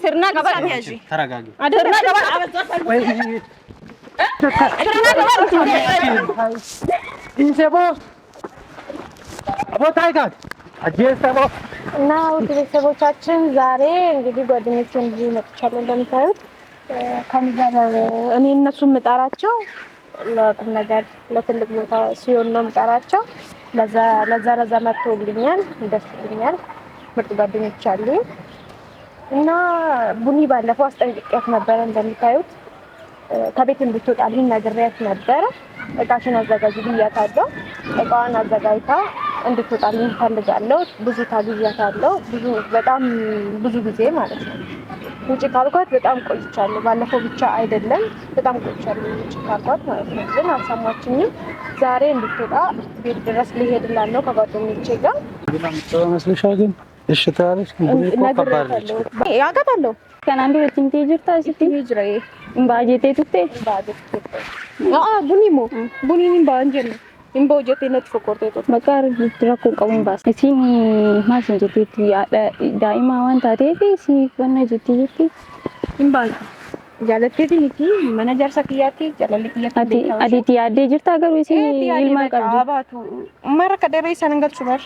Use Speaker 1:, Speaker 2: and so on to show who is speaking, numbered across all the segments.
Speaker 1: sirna qabaati aji
Speaker 2: taragaagi
Speaker 1: sirna qabaati
Speaker 2: ኢንሴቦ አቦ ታይጋት አጄሰቦ
Speaker 3: እና ውድ ቤተሰቦቻችን ዛሬ እንግዲህ ጓደኞቼን እንዲህ መጥቻለሁ። እንደምታዩት ከሚዛን እኔ እነሱን ምጣራቸው ለቁም ነገር ለትልቅ ቦታ ሲሆን ነው ምጣራቸው። ለዛ መጥቶልኛል፣ ደስ ይለኛል። ምርጥ ጓደኞች አሉኝ እና ቡኒ ባለፈው አስጠንቅቄያት ነበር። እንደምታዩት ከቤት እንድትወጣልኝ ነግሬያት ነበር። እቃሽን አዘጋጅ ብያታለሁ። እቃዋን አዘጋጅታ እንድትወጣልኝ ፈልጋለሁ። ብዙ ታግዣታለሁ። በጣም ብዙ ጊዜ ማለት ነው። ውጪ ካልኳት በጣም ቆይቻለሁ። ባለፈው ብቻ አይደለም በጣም ቆይቻለሁ ውጪ ካልኳት ማለት ነው። ግን አልሰማችኝም። ዛሬ እንድትወጣ ቤት ድረስ ልሄድላት ነው ከጓደኞቼ ጋር።
Speaker 2: መስልሻል ግን እሺ ታለሽ
Speaker 3: ነግሬያታለሁ። ያውቃታለሁ
Speaker 1: ከናንዱ ወጥንቴ ጅርታ ሲቲ
Speaker 3: ጅራዬ
Speaker 1: ባጄቴ ቱቴ
Speaker 3: ቡኒን ባንጀል imbo jete net fokorte to
Speaker 1: bakar rakko qabun baas isini maasin jetti yaada daa'ima waan taateef si wanna jetti
Speaker 3: imba jaalatti niti manager sakiyati jalali kiyati
Speaker 1: aditi yaadde jirta garuu isini ilma qabdi
Speaker 3: abatu mara kadere sanangal subar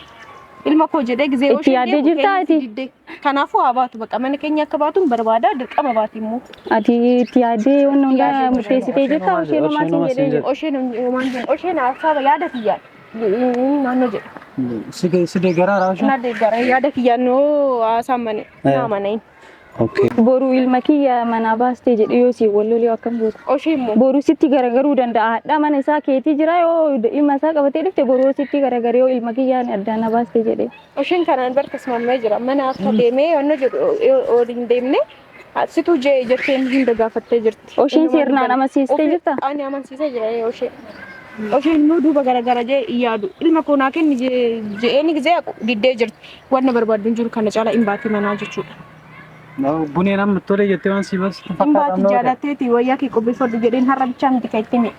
Speaker 3: ilma ko jedhe gize
Speaker 1: oshi yaadde jirta ati
Speaker 3: kanafu abatu baka man kenya kabatun barbada dirqama batimu
Speaker 1: ati yaadde wonna hunda murteessite jirta oshi no maasin jedhe
Speaker 3: oshi na asaba yaada kiyat nanu jedhe
Speaker 2: side gara raasha
Speaker 3: na de gara yaada kiyano asamane na manai
Speaker 2: okay
Speaker 1: boru ilma kiya mana baaste jedhe yoo si walloli akkam goot
Speaker 3: oshimo
Speaker 1: boru sitti garagaru danda'a hadha mana isaa keetii jira yoo ilma isaa qabatee dhufte boru sitti garagare yoo ilma kiya addana baaste jedhe
Speaker 3: oshin kanan barkasmamme jira mana akka deeme wanno jedhu odin deemne situ je jetten hunda gaafatte jirti
Speaker 1: oshin sirna amansiiste jirta
Speaker 3: ani amansiise jira oshin nu duba garagara je iyadu ilma ko naa kenni je eni gize didde jirti wanna barbaadun jiru kana cala imbaati mana jechuudha
Speaker 2: bunee nam tole jettee waan sibas
Speaker 3: imbaati jaalateeti wayyaa ki qobbe foddu jedhen harra bicha miti kaittimi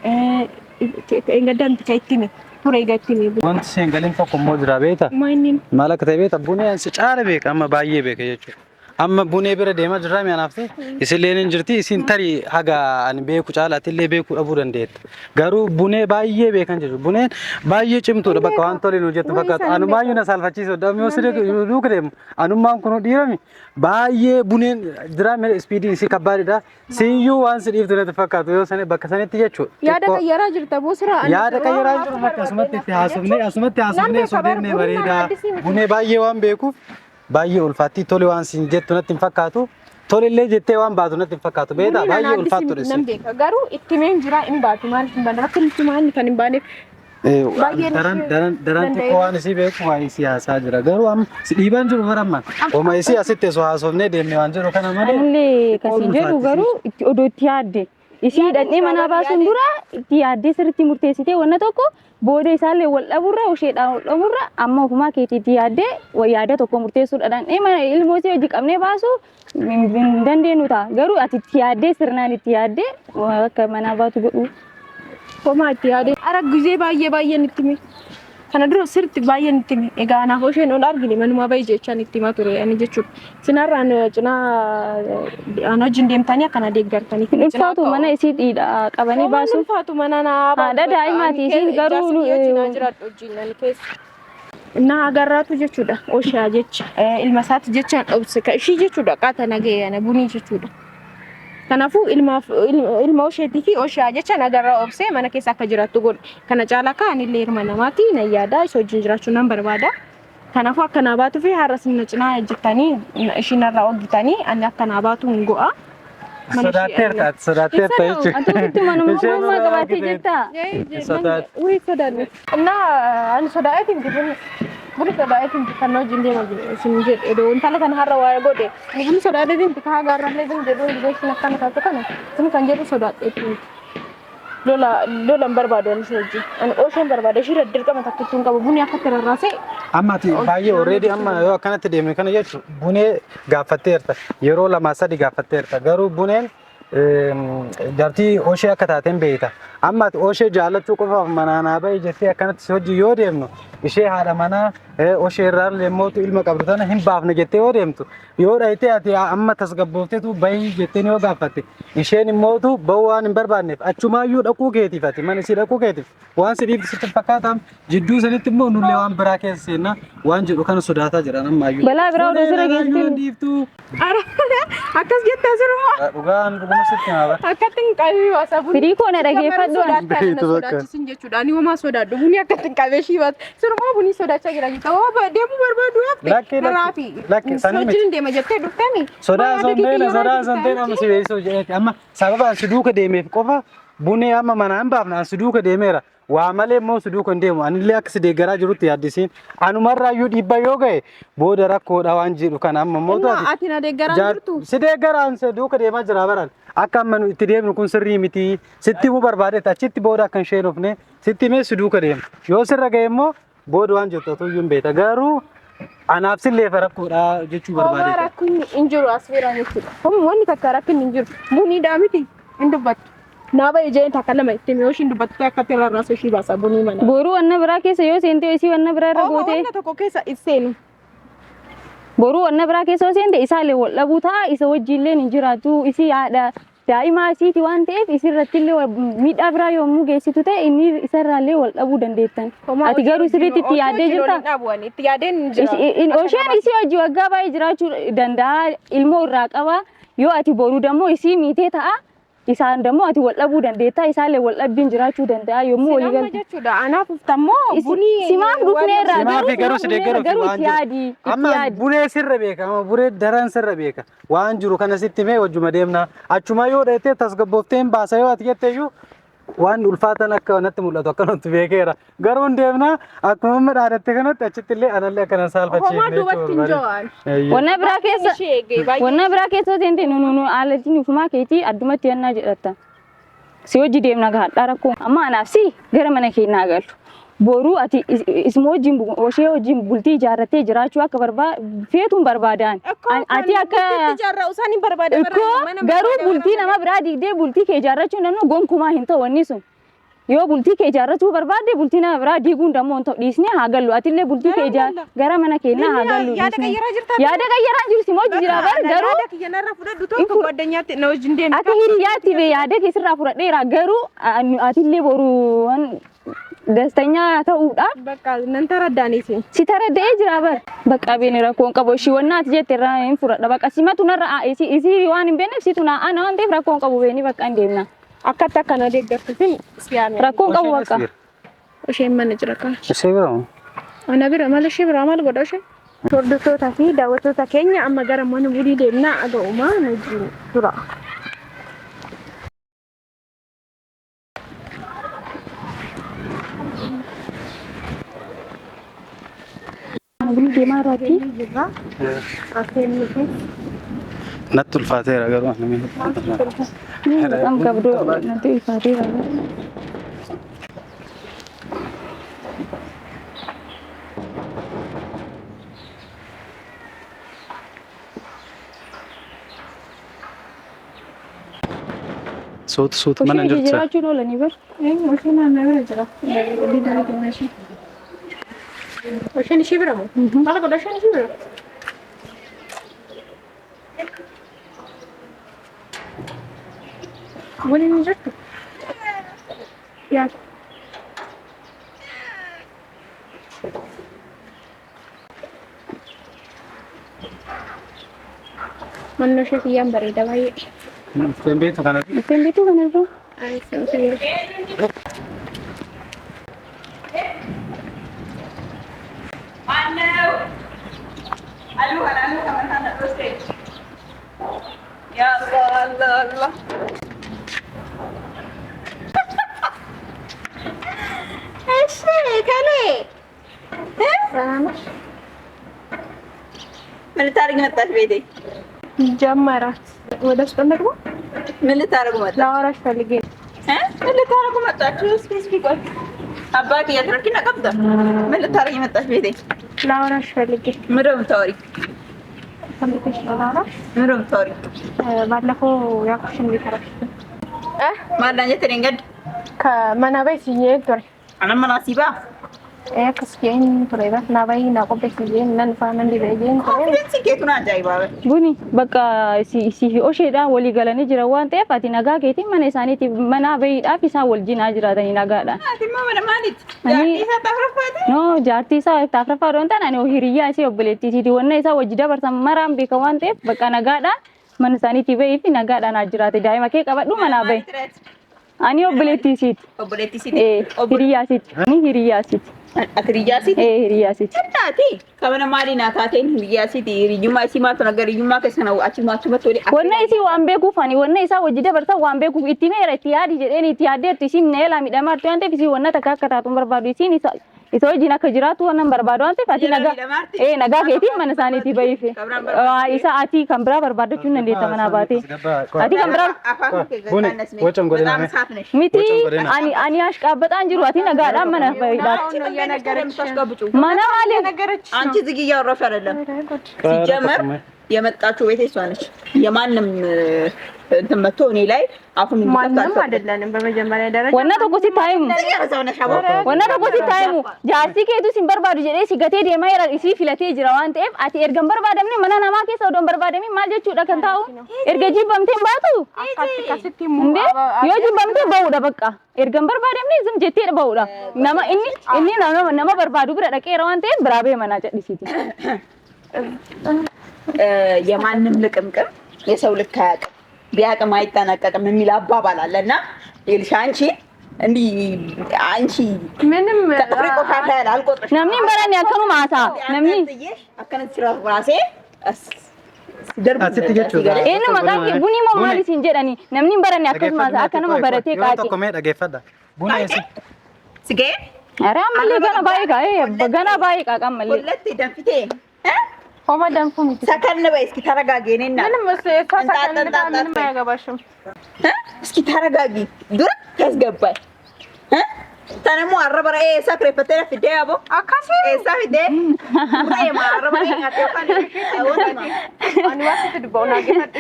Speaker 3: engadan kaittimi ture gattimi
Speaker 2: wanti seengalin tokko immoo jira beeta
Speaker 3: mainin
Speaker 2: malaka ta'e beeta bunee si caala beeka amma baay'ee beeka jechuudha amma bunee bira deema jirra mi'anaafte isilleen jirti isin tari haga ani beeku caalatillee beeku dhabuu dandeetta garuu bunee baay'ee beekan jechuudha buneen baay'ee cimtuudha bakka waan tole nu jettu fakkaatu anu baay'ee na salfachiisu dammi osire luuka deemu anummaan kun dhiirami baay'ee buneen jira mee speediin si kabbaadidha siyyuu waan si dhiiftu natti fakkaatu yoo sane bakka sanetti jechuudha
Speaker 3: yaada qayyaraa jirta boosira
Speaker 2: yaada qayyaraa jiru akkasumatti asumatti haasofnee sodeemnee bareeda bunee baay'ee waan beekuuf baay'ee ulfaatti tole waan sin jettu natti fakkaatu tolillee jettee waan baatu natti fakkaatu beeda baay'ee ulfaattu dhees
Speaker 3: nam beeka garuu ittimeen jira in baatu maal hin bana rakkin timaan kan hin baaneef
Speaker 2: daran xiqqoo waan isii beeku waa'ee siyaasaa jira garuu am si dhiiban jiru baramman oma isii asitti osoo haasofnee deemne waan jiru kana malee
Speaker 1: anillee kasi jedhu garuu odoo itti yaadde isii dhaqnee mana baasuun dura itti yaaddee sirriitti murteessitee wanna tokko booda isaallee wal dhaburra usheedhaan wal dhaburra amma ofumaa keetiitti yaaddee yaada tokko murteessuudhaan mana ilmoo isii hojii qabnee baasuu hin dandeenyu ta'a garuu ati itti yaaddee sirnaan itti yaaddee akka mana baatu godhu
Speaker 3: homaa itti yaadee ara gizee baay'ee nitti kana dura sirriitti baay'ee nitti egaa anaaf osheen ol argine manuma baay'ee jechaan itti himaa ture ani jechuudha sinarraan cinaa an wajjin deemtanii akkana deeggartanii
Speaker 1: ulfaatu mana isii dhiidha qabanii baasuun
Speaker 3: ulfaatu mana naa
Speaker 1: haadha daa'imaati isii garuu
Speaker 3: jiraadhu wajjin ani keessa na agarraatu jechuudha oshaa jecha ilma isaati jechaan obse ka ishii jechuudha qaata nagayana bunii jechuudha kanaafuu ilma osheetii fi oshaa jechaan agarraa obse mana keessa akka jiraattu godhe kana caalaa kaanillee hirma namaati na yaada isa wajjin jiraachuu nan barbaada kanaafuu akka naa baatu fi har'a sinna cinaa ejjettanii ishiinarraa oggitanii ani akka naa baatu hin go'a
Speaker 2: sodaatteerta jechuudha
Speaker 1: atutti manuma qabaatee jirta
Speaker 3: sodaanne እና ani sodaa'eetiin dibun buri sodaa'eetiin kan wajjin deema isin jedhe edoo intala kan har'a waa godhe buri sodaa'eetiin kaa gaarrallee din jedhu dibeessin akkana taatu kana isin kan jedhu sodaa'eetiin lolan barbaadu ani wajjin ani ooshaan barbaada ishii dirqama takkittuun qabu buni akka tararraase
Speaker 2: ammati baay'ee already amma yoo akkanatti deemne kana jechuudha bunee gaafatteerta yeroo lama sadi gaafatteerta garuu buneen jartii oshee akka taateen beekta amma oshee jaallachuu qofaaf manaanaa baay'ee jettee akkanatti hojii yoo deemnu ishee haadha manaa oshee irraa lemootu ilma qabdu tana hin baafne jettee yoo deemtu yoo dhayitee ati amma tasgabboofteetu bahii jettee yoo gaafatte isheen immootu bahuu waan hin barbaanneef achumaayyuu dhaquu keetiif ati mana isii dhaquu keetiif waan sidiif sitti fakkaatam jidduu sanitti immoo nullee waan biraa keessa seenna waan jedhu kana sodaataa jiran ammaayyuu
Speaker 1: balaa biraa oduu sirra geessitu
Speaker 3: akkas jettee siruma
Speaker 2: dhugaan dhuguma sitti maa bara
Speaker 3: akkatin qabii waasafu
Speaker 1: firii koo na dhageeffadhu
Speaker 3: sodaachisin jechuudha ani homaa sodaadhu buni akkatin qabee shiibat siruma buni sodaachaa jira jechuudha deemuu barbaadu hafte raafi sochiin deema jettee dhuftami
Speaker 2: sodaa sonteena amma si beeksisuu jedheeti amma sababa si duuka deemeef qofa bunee amma manaan baafna si duuka deemeera waa malee immoo si duuka hin deemu anillee akka si deeggaraa jirutti yaaddisiin anumarraayyuu dhiibba yoo ga'e booda rakkoodha waan jedhu kana amma immoo
Speaker 3: ati na deeggaraa jirtu
Speaker 2: si deeggaraan si duuka deemaa jira baran akka amma itti deemnu kun sirrii miti sitti himuu barbaadetti achitti booda akka hin sheenofne sitti himee si duuka deema yoo sirra ga'e immoo booda waan jettu otoo iyyuu hin beekta garuu anaaf sillee rakkoodha jechuu barbaade.
Speaker 3: Rakkoon hin jiru as biraa jechuudha. Wanni takka rakkoon hin jiru. Bunii daamiti hin dubbattu. Naaba ijeen takka lama itti yoo ishiin dubbattu akka tirarraa ishii baasa bunii mana.
Speaker 1: Boruu wanna biraa keessa yoo seente isii wanna biraa irra goote.
Speaker 3: Wanna tokko keessa seenu.
Speaker 1: Boruu wanna biraa keessa yoo seente isaallee wal dhabuu ta'a isa wajjillee hin jiraatu isii haadha daa'ima isiiti waan ta'eef isirratti illee miidhaa biraa yommuu geessitu ta'e inni isarraallee wal dhabuu dandeettan. Ati garuu sirriitti itti yaaddee jirta.
Speaker 3: Itti yaaddeen jira.
Speaker 1: Osheen isii wajji waggaa baay'ee jiraachuu danda'a ilmoo irraa qaba yoo ati boruu dammoo isii miitee ta'a. Isaan dammoo ati wal dhabuu dandeetta isaallee wal dhabbiin jiraachuu danda'a yommuu walii galu
Speaker 3: jechuudha anaaf uftammoo bunii
Speaker 1: simaaf dhufneerra
Speaker 2: simaaf garuu si deeggaruuf waan jiru amma bunee sirra beeka amma bunee daran sirra beeka waan jiru kana sitti mee wajjuma deemna achuma yoo dheettee tasgabboofteen baasa yoo ati jetteeyyuu waan ulfaatan akka natti mul'atu akkanatti beekeera garuu deemna akkuma amma dhaadatte kanatti achitti illee anallee akkana saalfachiifne
Speaker 1: wanna biraa keessa seente nu aalatiin ufumaa keetii addumatti yannaa jedhatta si hojii deemna gaadhaa rakkoo amma anaaf si gara mana keenyaa galu boruu ati ismoo wajjin oshee wajjin bultii ijaarrattee jiraachuu akka feetuun barbaadaan ati akka
Speaker 3: ijaarraa usaan hin barbaade
Speaker 1: garuu bultii nama biraa diigdee bultii kee ijaarrachuu danda'u gonkumaa hin ta'u wanni sun yoo bultii kee ijaarrachuu barbaadde bultii nama biraa diiguun dammoo hin ta'u dhiisnee haa gallu atillee bultii kee gara mana keenyaa haa gallu yaada qayyaraa jiru si moji jira bar garuu ati hiriyaatti bee yaada keessirraa fudhadheera garuu atillee boruu dastanya ta'uudha
Speaker 3: bakka nan taraddaaniisi
Speaker 1: si taraddee jira bar bakka beeni rakkoon qabu ishii wannaati jette irraa hin fudhadha bakka simatu narra isi waan hin beekneef situ naa ana waan ta'eef rakkoon qabu beeni bakka hin deemna
Speaker 3: akkatti akkana deeggartuufin siyaame
Speaker 1: rakkoon qabu bakka
Speaker 3: isheen mana jira kaa
Speaker 2: ishee bira
Speaker 3: ana bira maal ishee bira maal godha ishee hordoftoota fi daawwattoota keenya amma gara mana bulii deemnaa aga'umaa nuti tura.
Speaker 1: Bulii deemaa irraati.
Speaker 2: Natti ulfaateera garuu ani
Speaker 1: Baqam qabdu natti ulfaateera.
Speaker 2: Suut mana jirta.
Speaker 1: Jiraachuu oolanii bar.
Speaker 3: Osheen naannoo bira jira. Biddaan keenya ishee. Osheen ishee bira moo? Maal godha osheen ishee bira? Waliin hin jirtu? Yaada. Manni ishee kiyyaan bareeda baay'ee.
Speaker 2: Tembetu kanarra.
Speaker 1: Tembetu kanarra.
Speaker 4: Ya Allah. ምን ልታረግ መጣሽ ቤቴ?
Speaker 3: ጀመራት ወደ ውስጥ እንደግሞ
Speaker 4: ምን ልታረጉ መጣሽ?
Speaker 3: ላወራሽ ፈልጌ ነው።
Speaker 4: ምን ልታረጉ መጣችሁ? እስኪ ቆይ አባቴ ያትረኪ ነቀብታ ምን ልታረጊ መጣሽ ቤቴ?
Speaker 3: ላወራሽ ፈልጌ
Speaker 4: ምንድን ነው የምታወሪ?
Speaker 3: ፈልጌሽ ላወራሽ
Speaker 4: ምንድን ነው የምታወሪ?
Speaker 3: ባለፈው ያልኩሽን ቤተራሽ
Speaker 4: ማላኘት ደንገድ
Speaker 3: ከመናበይ ሲዬ ዶር
Speaker 4: አነመና ሲባ
Speaker 3: كسكين تريبات نباي نقوم بكذين ننفع من دبيجين
Speaker 4: confidence keetuna ajaa'iba
Speaker 1: buni bakka si osheedha walii galanii jira waan ta'eef ati nagaa keetiin mana isaaniiti mana bayiidhaaf isaan wal jinaa jiraatanii nagaadha.
Speaker 4: ati immoo mana maalitti jaartii isaa taafraffaati
Speaker 1: No jaartii isaa taafraffaa doon ta'an ani hiriyaa isii obboleettiisiiti wanna isaa wajji dabarsan maraan beeka waan ta'eef bakka nagaadha mana isaaniiti bayiifi nagaadhaan jiraate daa'ima kee qabadhu mana bayi. Ani obboleettiisiiti.
Speaker 4: obboleettisiiti
Speaker 1: Hiriyaasiiti. Ani hiriyaasiiti.
Speaker 4: ati hiriyaasiiti
Speaker 1: Hiriyaasiiti.
Speaker 4: taati kabana maali naa taateen hiriyaasiiti hiriyyummaa isii maaltu nagar hiriyyummaa keessana achumatti wali
Speaker 1: Wanna isii waan beekuuf ani wanna isaa wajji dabarsan waan beekuuf itti meera itti yaadi jedheen itti yaaddeettu isiin neela midhamaartu waan ta'eef isii wanna takka akka taatu barbaadu isiin isa wajjin akka jiraatu wannan barbaadu waan ta'eef ati nagaa keetiin mana isaaniitii bayiife. Isa ati kan biraa barbaadachuun dandeetta manaa baatee. Ati kan biraa miti ani ashqaabbataan jiru ati nagaadhaan mana bayiidhaati. Mana maali?
Speaker 4: አንቺ ዝግ እያወራሽ አይደለም ሲጀመር የመጣችው ቤቴ እሷ ነች የማንም እንትን መጥቶ እኔ ላይ አፉን
Speaker 3: ማንም አይደለንም በመጀመሪያ ደረጃ
Speaker 1: ወና ተቆ ሲታይሙ ወና ተቆ ሲታይሙ ጃርሲ ከቱ ሲንበርባዱ ጀዴ ሲገቴ ደማ ይራ እሲ ፊለቴ ጅራ ዋን ጤፍ አቲ ኤርገን በርባደምኒ መና ናማ ከሰ ዶን በርባደሚ ማል ጀቹ ደከንታው ኤርገጂ በምቴን ባቱ እንዴ ዮጂ በምቴ ባውዳ በቃ ኤርገን በርባደምኒ ዝም ጀቴ ባውዳ ነማ እኒ ነማ በርባዱ ብረ ደቀ ዋን ጤፍ ብራቤ መና ጨዲሲቲ
Speaker 4: የማንም ልቅምቅም የሰው ልክ አያውቅም ቢያቅም አይጠነቀቅም የሚል አባባል አለና ይልሽ አንቺ ምንም ተጥሪቆ ካታል አልቆጥረሽ
Speaker 1: ነምን በራን ያከኑ ማሳ ነምን
Speaker 4: አከነት ሲራ ራሴ ደርብ
Speaker 1: እነ መጋቂ ቡኒ ማማሊ ሲንጀዳኒ ነምን በራን ያከኑ ማሳ አከነማ በረቴ ቃቂ
Speaker 2: tokko mee dhageeffadha buna eessi
Speaker 4: ሲገ
Speaker 1: አረ አመለ ገና ባይ ቃቃመለ
Speaker 4: ሁለት ደንፍቴ
Speaker 3: ሆማ ደንፉ ሚት
Speaker 4: ሰከን በይ እስኪ ተረጋጊ እኔና
Speaker 3: ምንም ምንም አያገባሽም
Speaker 4: እስኪ ተረጋጊ ዱር ያስገባል ተነሙ አረበራ ሰክሬ ፈተረ ፍዴ አቦ
Speaker 3: አካሲ
Speaker 4: ፊዴ ራይ ማረበራ አተፋን
Speaker 3: አኒ ዋስት ድባውና ገፈጥ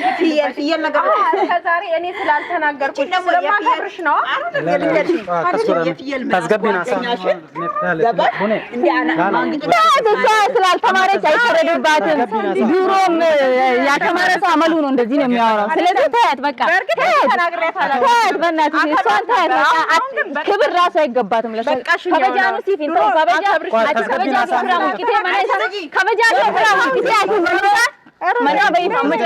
Speaker 4: ፍየል ነገር
Speaker 3: ከዛሬ እኔ ስላልተናገርኩኝ ስለማከብርሽ ነው
Speaker 2: ታስገቢና
Speaker 4: ቡኔ እንዴ አና
Speaker 1: ስላልተማረች አይፈረድባትም ዱሮም ያተማረ ሰው አመሉ ነው እንደዚህ ነው የሚያወራው ስለዚህ ታያት በቃ ታያት በእናትሽ እሷን ታያት ክብር ራሱ አይገባትም ከበጃኑ ሲፊን ነው ከበጃኑ ስራ ሙቂቴ ማለት ከበጃኑ ስራ ሙቂቴ አይተመራ መና በይፋመጭ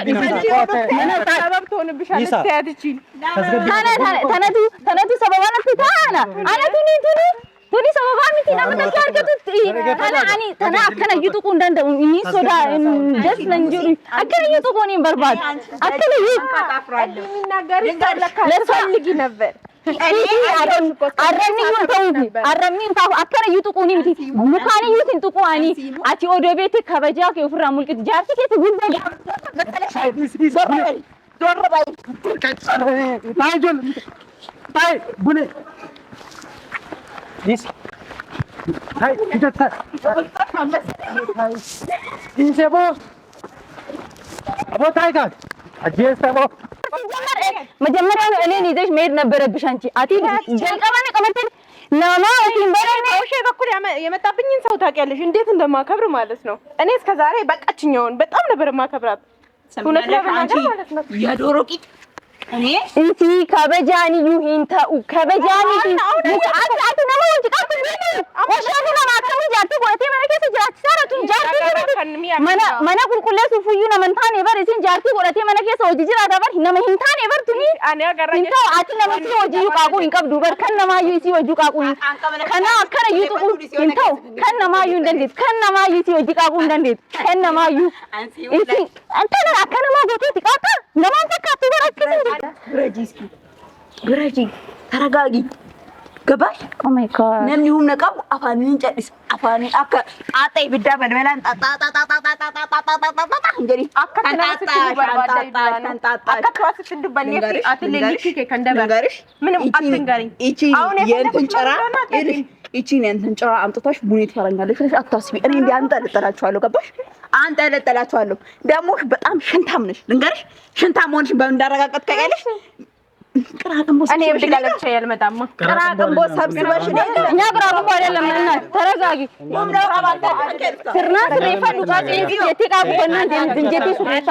Speaker 3: ሰበብ ትሆንብሻለች ታያትቺ
Speaker 1: ተነቱ ሰበባና ፍታና አነቱኒ ቱኒ ሰበባ ሚቲ ነምተሽ አርገቱት ተና አከነ ይጥቁ እንደንደ እኒ ሶዳ ደስ ለንጆሪ አከነ ይጥቁ ነው በርባድ አከነ
Speaker 3: የሚናገር ለፈልጊ ነበር አረሚን ታው አከረ ይጥቁኒ ሚቲ ሙካኒ ይትን ጥቁአኒ አቲ ኦዶ ቤት ከበጃ ከፍራ ሙልቅት ጃርቲ ከት ጉልበጋ
Speaker 4: ዶርባይ
Speaker 2: ታይጆል ታይ ቡኔ ዲስ ታይ ይተታ ኢንሴቦ አቦ ታይጋት አጄስተቦ
Speaker 1: መጀመሪያ እኔን ይዘሽ መሄድ ነበረብሽ አንቺ አቲ ጀልቀባነ ቀመተን ናማ ሲንበረኔ
Speaker 3: እሺ በኩል የመጣብኝን ሰው ታውቂያለሽ እንዴት እንደማከብር ማለት ነው እኔ እስከዛሬ በቃችኛውን በጣም ነበር ማከብራት ሁለት ለበናገር ማለት ነው
Speaker 4: የዶሮ ቂጥ እኔ
Speaker 1: እንቲ ከበጃኒ ይሁንታው ከበጃኒ አት ነው ወንጭ ቃት ወሻቱ ነው ማከም ጃቱ ወቴ መነከስ ጃት ሰራቱ ጃቱ መና ቁልቁለሱ ፉዩ ነው መንታን ይበር እሲን ጃቱ ወቴ መነከስ ወጂ ጅራ ዳበር ነመ ሂንታን ይበር ቱኒ
Speaker 3: አኔ አገራኝ
Speaker 1: እንታው አት ነው ወጂ ወጂ ቃቁ ይንቀብዱ በር ከነማዩ እሲ ወጁ ቃቁ ከና አከረ ይጥቁ እንታው ከነማዩ እንደንዴት ከነማዩ እሲ ወጂ ቃቁ እንደንዴት ከነማዩ እሲ አንተና አከነማ ጎቴ ቃቃ ለማን ተካቱ በረከስ
Speaker 4: ግረጂ ተረጋጊ ገባሽ
Speaker 1: ኦ ማይ ጋድ
Speaker 4: ነምኒ ሁም ነቀው አፋኒን ጨዲስ አፋኒ አከ ጣጣይ ብዳ በልበላን ጣጣ እንግዲህ ይቺን ጭራ አምጥቶሽ ቡኔ ትፈረኛለሽ አታስቢ እኔ እንዴ አንጠለጥላችኋለሁ ገባሽ አንጠለጥላችኋለሁ ደሞሽ በጣም ሽንታም ነሽ ልንገርሽ ሽንታም ሆንሽ በእንዳረጋቀጥ ከቀለሽ ቅራቅንቦ
Speaker 3: እኔ ብላለች ያልመጣማ
Speaker 4: ቅራቅንቦ ሰብስበሽ
Speaker 1: እኛ ቅራቅንቦ አይደለም እናት ተረጋጊ ስርና ስሬፈዱ ካጤንጂ የትቃቡ ወናን ዝንጀቴ ሱሬፋ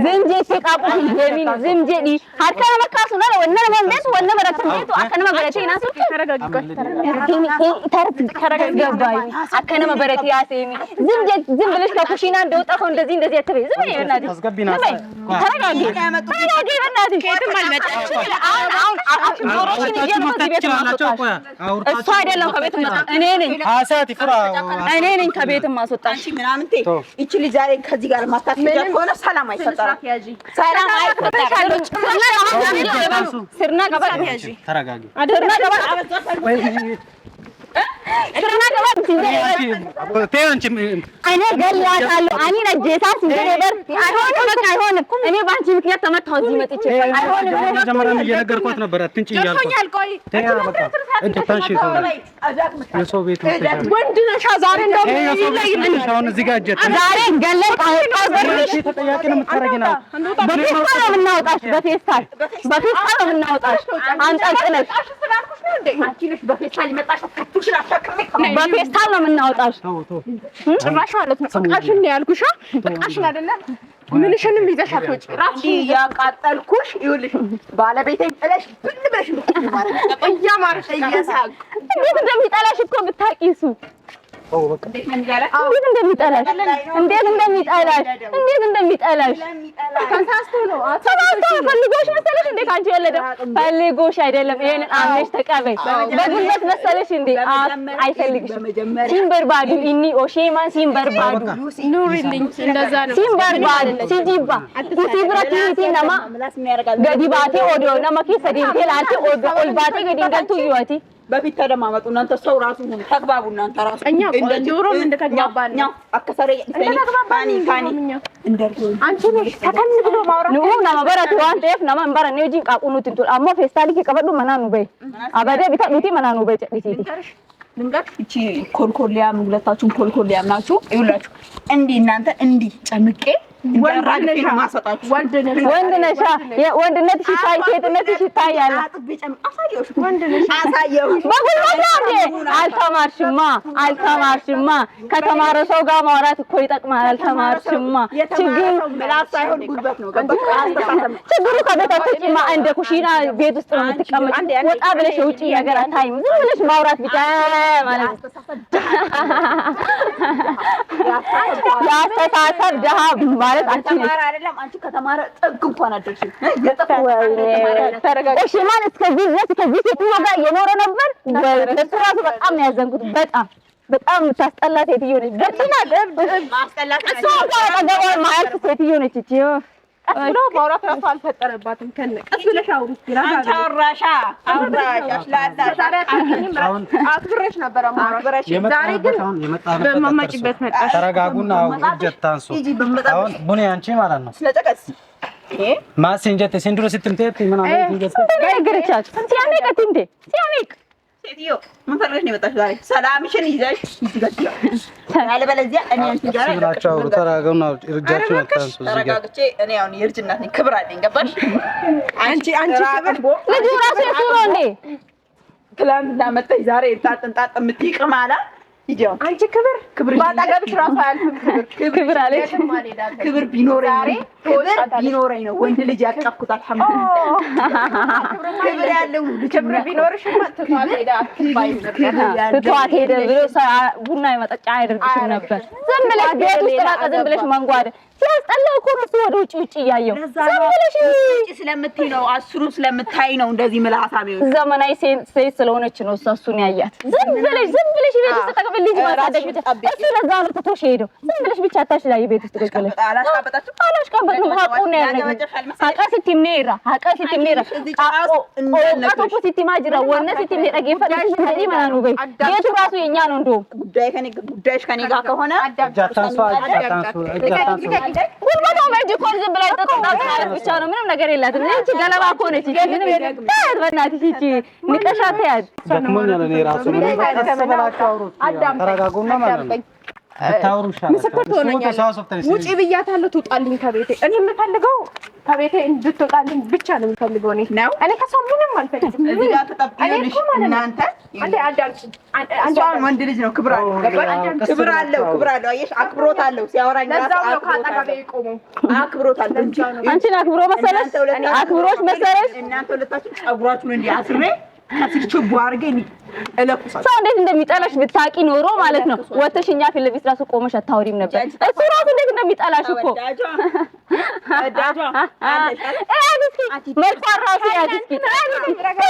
Speaker 1: ዝንጀቴ ቃቡ እንደሚን ዝንጀዲ ሀርከና መካሱ ነው ወነ መንደስ ወነ በረከንቱ አከነ መበረቴ ናሱ ተረጋጊ ተረጋጊ ገባይ አከነ መበረቴ ያሴሚ ዝም ብለሽ ከኩሽና እንደወጣው እንደዚህ አትበይ ዝም በይ እናት ተረጋጊ በእናትሽ የትም አልመጣች አሁን ዶሮሽን እየመጣች ቤት ማስወጣሽ እሱ አይደለም ከቤት መጣ እኔ ነኝ
Speaker 2: አሳት ይፍራ
Speaker 1: እኔ ነኝ ከቤት ማስወጣሽ
Speaker 4: ምናምን ቴ እቺ ልጅ ዛሬ ከዚህ ጋር ማታከጃ ከሆነ ሰላም አይፈጠራም ሰላም አይፈጠራም ስርና ገባ ያጂ
Speaker 2: ተረጋጊ
Speaker 1: አደርና ገባ ስርና ገባ
Speaker 2: ተንቺ
Speaker 1: እኔ ገላታለሁ አኒ ነጄሳ ሲደበር አይሆንም በቃ አይሆንም እኔ ባንቺ ምክንያት ተመታው እዚህ መጥቼ አይሆንም
Speaker 2: መጀመሪያም እየነገርኳት ነበር አትንጪ እያልኩ ተያ በቃ እንት ታንሺ ሰው የሰው ቤት
Speaker 3: ወንድ ነሽ ዛሬ እንደውም
Speaker 2: ይለይልሽ አሁን እዚህ ጋር እጀት
Speaker 1: ዛሬ ገለል አውጣው ዘርሽ
Speaker 2: ተጠያቂ ነው የምትረጊና
Speaker 1: በፌስታል ነው የምናወጣሽ በፌስታል ነው የምናወጣሽ አንጠልጥለሽ በፌስታል ነው የምናወጣሽ
Speaker 3: ጭራሽ ማለት ነው በቃሽን ነው ያልኩሽ በቃሽን አይደለም ምንሽንም ይዘሽ አትወጪ
Speaker 4: ራስሽ ያቃጠልኩሽ ይኸውልሽ ባለቤቴን ጥለሽ ብልበሽ ማለት
Speaker 3: እያማረሽ እያሳቅ
Speaker 1: እንዴት እንደሚጠላሽ እኮ ብታቂሱ እንዴት እንደሚጠላሽ ተሳስቶ ነው ፈልጎሽ መሰለሽ እንዴ ካንቺ ወለደ ፈልጎሽ አይደለም ይሄንን አምነሽ ተቀበይ በጉልበት መሰለሽ እንዴ አይፈልግሽም ሲምበርባዱ ኢኒ ኦሼማን ሲምበርባዱ
Speaker 3: ኑሪልኝ እንደዛ ነው
Speaker 1: ሲምበርባዱ ሲጂባ ሲብራቲቲ ነማ ገዲባቴ ኦዶ ነማ ከሰዲንቴ ላንተ ኦዶ ኦልባቴ ገዲንገልቱ ይወቲ
Speaker 4: በፊት ተደማመጡ እናንተ ሰው ራሱ ሁኑ ተግባቡ እናንተ ራሱ
Speaker 3: እኛ ዶሮም እንደተግባባን
Speaker 4: ነው አከሰረ ካኒ እንደርኩ
Speaker 3: አንቺ ነሽ ተከን ብሎ ማውራት
Speaker 1: ነው ነው ማበራት ዋን ጤፍ ነው ማንበራ ነው ጂን ቃቁኑት እንቱ አሞ ፌስታሊ ከቀበዱ መናኑ በይ አበደ ቢታዱቲ መናኑ በይ ጨቂቲ
Speaker 4: ልንገር እቺ ኮልኮሊያም ሁለታችሁም ኮልኮሊያም ናችሁ ይውላችሁ እንዲ እናንተ እንዲ ጨምቄ
Speaker 1: ወንድነሽ ወንድነትሽ ይታይ ሴትነትሽ ይታያል አልተማርሽማ ከተማረ ሰው ጋር ማውራት እኮ ይጠቅማል አልተማርሽማ ችግሩ ከቤታችን እንደ ኩሽና ቤት ውስጥ ነው የምትቀመጪው ወጣ ብለሽ የውጭ ነገር አታይም ዝም ብለሽ ማውራት ብቻ ማለት ያስተሳሰብ ደሃ ማለት አንቺ ነሽ
Speaker 4: አይደለም አንቺ ከተማረ ጥግ እንኳን አደረግሽ
Speaker 1: እሺ ማለት እስከዚህ ሴትዮ ጋር እየኖረ ነበር እሱ ራሱ በጣም ነው ያዘንኩት በጣም ታስጠላ ሴትዮ ነች በጣም
Speaker 4: ማስጠላት
Speaker 1: እሷ ጋር አጠገቧ ማያልፍ ሴትዮ ነች እቺ
Speaker 3: አስሎ ማውራት ራሱ አልፈጠረባትም ቀስ ብለሽ አውሪ
Speaker 4: አውራሽ
Speaker 3: አክብረሽ ነበር ማውራት ዛሬ ግን በማማጭበት መጣሽ
Speaker 2: ተረጋጉና ውጀት ታንሱ አሁን ቡኔ አንቺ ማለት ነው
Speaker 4: ስለጨቀስ
Speaker 2: ማስ እንጀት ሲንድሮ ስትምቴት ምናምን እንጀት
Speaker 1: ጋይግርቻች ሲያሜቅ
Speaker 4: ሴትዮ ምን ፈልገሽ ነው የመጣሽ ዛሬ ሰላምሽን ይዘሽ ይዝጋችሁ ያለበለዚያ እኔ አንቺ ጋር
Speaker 2: ብላችሁ ተረጋጉና እርጃችሁ ታንሱ
Speaker 4: ተረጋግቼ እኔ አሁን የእርጅናት ነኝ ክብር አለኝ ገባሽ አንቺ ክብር
Speaker 1: ልጁ ራሱ የሱሮ እንዴ
Speaker 4: ትላንትና መጣሽ ዛሬ ታጥንጣጥ የምትይቅማላ ይዲው
Speaker 3: አንቺ ክብር ባጣገብሽ ራሱ አያልፍም
Speaker 1: ክብር አለሽ
Speaker 4: ክብር ቢኖረኝ ነው ወንድ ልጅ ያቀፍኩት አልሐምዱሊላህ ክብር ያለው
Speaker 3: ክብር ቢኖርሽማ ተቷት
Speaker 1: ሄደ ብሎ ቡና መጠጫ አይደርግሽም ነበር ዝም ብለሽ ቤት ውስጥ ራቀ ዝም ብለሽ መንጓደ ሲያስጠላው እኮ ነው ወደ ውጪ እያየው ዝም ብለሽ
Speaker 4: ውጪ ስለምትይ ነው አስሩ ስለምታይ ነው እንደዚህ ምላሳቤው
Speaker 1: ዘመናዊ ሴት ስለሆነች ነው እሱን ያያት ዝም ብለሽ ቤት ውስጥ ተቀበልሽ ማሳደግ ብቻ እሱ ለዛ ነው ተቶሽ ሄደው ዝም ብለሽ ብቻ ታሽ ላይ ቤት ውስጥ ተቀበልሽ አላሽቀበጥም ሀቁን ያለኝ ሀቀስ ትምኔራ ኦቃቶ ሲቲማጅራ ወነ ሲቲሜራ ገፈለሽ ታዲ ማኑ በይ ቤቱ ራሱ የኛ ነው እንደው
Speaker 4: ጉዳይሽ ከኔ ጋር ከሆነ
Speaker 2: እጃታንሱ
Speaker 1: ጉልበቷ በእጅ እኮ ዝም ብላ ተጣጣ ብቻ ነው ምንም ነገር የላትም እቺ ገለባ እኮ ነች ምንም ታያት በእናትሽ እቺ ንቀሻት ታያት
Speaker 2: ደክሞኛል እኔ ራሱ ምንም ተሰበላችሁ አውሩት ተረጋጉና ማለት ነው
Speaker 3: ምስክር ትሆነኛለህ ውጪ ብያታለሁ ትውጣልኝ ከቤቴ እኔ የምፈልገው ከቤቴ እንድትወጣልኝ ብቻ ነው የምፈልገው። እኔ ከሰው ምንም አልፈልግም።
Speaker 4: እዚህ ጋር ተጠብቂልሽ እናንተ
Speaker 3: አንዴ አዳምጪ።
Speaker 4: እሷን ወንድ ልጅ ነው ክብር አለው። ክብር አለው። አየሽ አክብሮት አለው። ሲያወራኝ ራሱ
Speaker 3: ነው ካጠገቤ ቆመው
Speaker 4: አክብሮት አለው እንጂ
Speaker 1: አንቺን አክብሮ መሰለሽ አክብሮሽ መሰለሽ
Speaker 4: እናንተ ሁለታችሁ ጸጉራችሁን እንዲህ አስሬ ከስልችቡ አድርገኝ እለኩሳለሁ።
Speaker 1: ሰው እንዴት እንደሚጠላሽ ብታቂ ኖሮ ማለት ነው ወተሽ እኛ ፊት ለፊት ራሱ ቆመሽ አታወሪም ነበር። እሱ ራሱ እንዴት እንደሚጠላሽ እኮ መልኳን ራሱ ያዝ እስኪ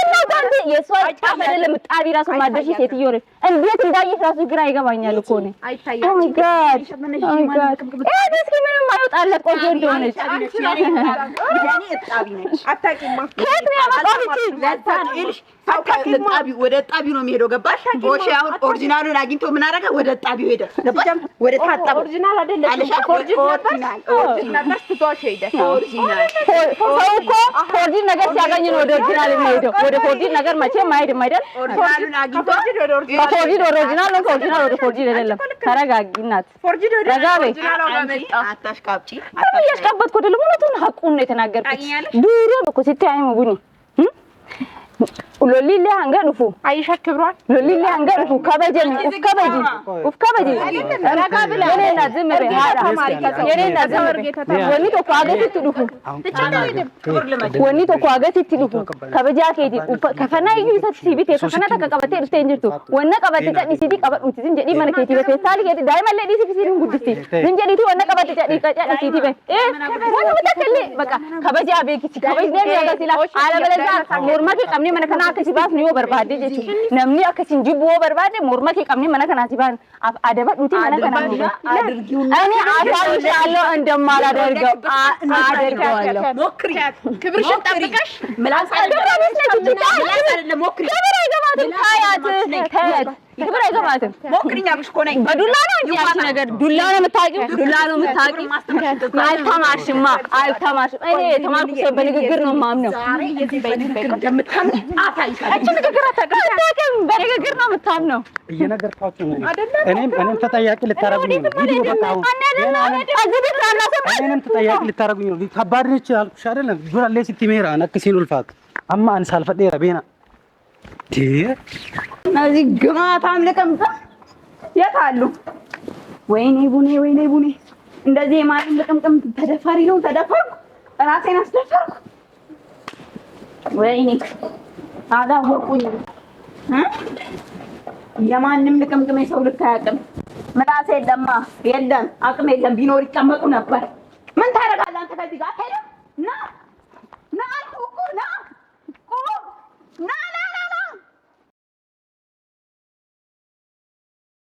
Speaker 1: እናንተ የእሷ ጫፍ አይደለም ጣቢ ራሱ ማደሽ ሴትዮ ነሽ። እንዴት እንዳየሽ ራሱ ግራ ይገባኛል እኮ ነው። ኦ ማይ ጋድ እስኪ ምንም አይወጣለት ቆንጆ እንደሆነች ከየት ነው ያመጣሁት?
Speaker 4: ወደ ጣቢው ነው የሚሄደው። ገባሽ? ኦሺ አሁን ኦሪጂናሉን አግኝቶ ምን አደረገ? ወደ ጣቢው ሄደ። ገባሽ? ወደ ታጣው
Speaker 3: ኦሪጂናል አይደለም። ኦሪጂናል ትቶሽ ሄደ።
Speaker 1: ሰው እኮ ፎርጂን ነገር ሲያገኝ ነው ወደ ኦሪጂናል የሚሄደው። ወደ ፎርጂን ነገር መቼም አይሄድም አይደል?
Speaker 4: ኦሪጂናሉን አግኝቶ
Speaker 1: ከፎርጂን ወደ ኦሪጂናል ነው፣ ከኦሪጂናል ወደ ፎርጂን አይደለም። ተረጋጊ እናት፣
Speaker 3: ኦሪጂናል
Speaker 4: አታሽቃብጪ።
Speaker 1: እያሽቃበጥኩ አይደለም፣ እውነቱን ሐቁን ነው የተናገርኩት። ዱሮ እኮ ሲታይ ቡኒ ሎሊሌ አንገ ዱፉ
Speaker 3: አይሻ ክብሯል።
Speaker 1: ሎሊሌ አንገ ዱፉ ከበጀኝ ኡፍከበጂ ረጋ ብላ የኔና ዝምሬ ሃዳ የኔና ዝምሬ ወኒ ቶኮ አገት ዱፉ ወኒ ቶኮ አገት ዱፉ ከበጃ ከዲ ከፈና ይዩ ሲቢቴ ከፈና ተቀቀበቴ ድስቴ እንጅርቱ ወነ ቀበቴ ጨዲ ሲዲ ቀበዱቲ ዝንጀዲ መነከቲ በፌስታሊ ሄዲ ዳይመለ ዲሲ ሲሲን ጉድስቲ ዝንጀዲቲ ወነ ቀበቴ ጨዲ ቀጨዲ ሲዲ በ ወነ መተከለ በቃ ከበጃ ቤኪ ከበጅ ነኝ ያጋሲላ አለበለዛ ኖርማሊ ቀምኔ መነከና ከሲባስ ነው በርባዴ ጀቹ ነምኒ አከሲን ጅቦ በርባዴ ሞርማኬ ቀምኔ መነከና ሲባን አደባ ዱቲ መነከና
Speaker 4: አድርጊው።
Speaker 1: እኔ አሳውሻለሁ እንደማላደርገው አደርገዋለሁ።
Speaker 4: ሞክሪ፣
Speaker 3: ክብርሽን ጠብቀሽ
Speaker 4: ምላስ አይደለም ሞክሪ።
Speaker 1: ክብር አይገባትም። ታያት ክብር አይገባትም።
Speaker 4: ሞክሪኛ ብሽ እኮ ነኝ።
Speaker 1: በዱላ ነው እንጂ አንቺ ነገር ዱላ ነው የምታውቂው፣ ዱላ ነው የምታውቂው። አልተማርሽማ፣ አልተማርሽም። እኔ የተማርኩት ሰው በንግግር ነው የማምነው።
Speaker 4: ዛሬ የዚህ በንግግር እንደምታምኒ አታይሻለሽ።
Speaker 1: አንቺ ንግግር አታውቂም፣ በንግግር ነው የምታምነው።
Speaker 2: እየነገርኳችሁ ነው። እኔም ተጠያቂ ልታረጉኝ ነው። ቪዲዮ በቃው እኔንም ተጠያቂ ልታረጉኝ ነው። ከባድ ነች አልኩሽ አይደለም። ዱራሌ ሲቲሜራ ነክሲን ውልፋት አማ አንሳልፈዴራ ቤና
Speaker 4: እነዚህ ግማታም ልቅምታ የት አሉ? ወይኔ ቡኔ እንደዚህ የማንም ልቅምቅም ተደፋሪ ነው። ተደፈርኩ፣ ራሴን አስደፈርኩ። ወይኔ አላወቁኝ። የማንም ልቅምቅም የሰው ልክ አያውቅም። ምላሴ የለም አቅም የለም። ቢኖር ይቀመጡ ነበር። ምን ታደርጋለህ አንተ ከዚህ ጋር ሄደ እና